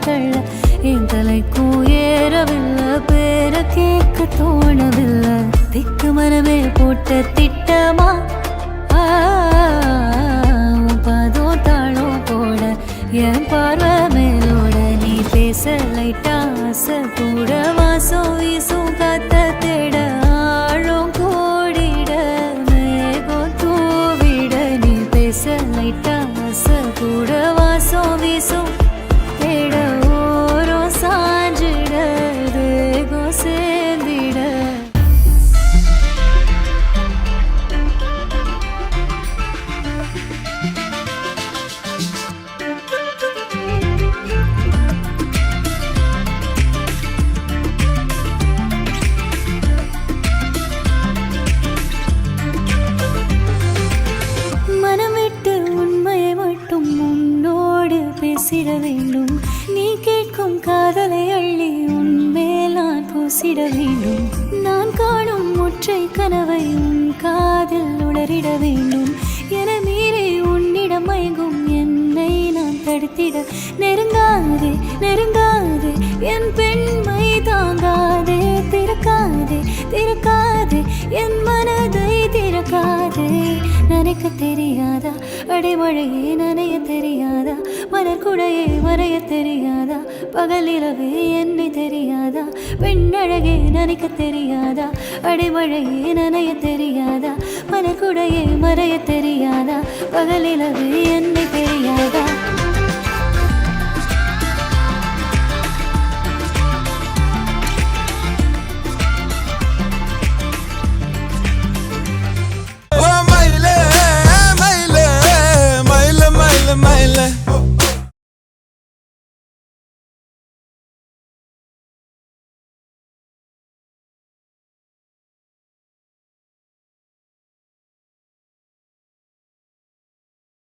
தள்ள என் தலைக்கும் ஏறவில்லை பேர கேட்க தோணவில்லை திக்கு மனமே போட்ட திட்டமா பதோ தாளம் போட என் பார்வை மேலோட நீ பேச லைட்டா ஆசை கூட வாசம் வீசும் காத்த தேட ஆழம் கோடிட மேகம் தூவிட நீ பேச லைட்டா ஆசை கூட வாசம் வீசும் தேட ஓரம் சாஞ்சிட வேகம் சேர்ந்திட பேசிட வேண்டும் நீ கேட்கும் காதலை அள்ளி உன்மேல் நான் பூசிட வேண்டும் நான் காணும் ஒற்றை கனவை உன் காதில் உளறிட வேண்டும் என மீறி உன்னிடம் மயங்கும் என்னை நான் தடுத்திட நெருங்காதே நெருங்காதே என் பெண்மை தாங்காதே திறக்காதே திறக்காதே என் மனதை திறக்காதே நினைக்க தெரியாதா அடைமழையே நனைய தெரியாதா மலர்குடையே மறைய தெரியாதா பகலிரவே என்னை தெரியாதா பெண்ணழகே நினைக்க தெரியாதா அடைமழையே நனைய தெரியாதா மலர்குடையே மறைய தெரியாதா பகலிரவே என்னை தெரியாதா Maile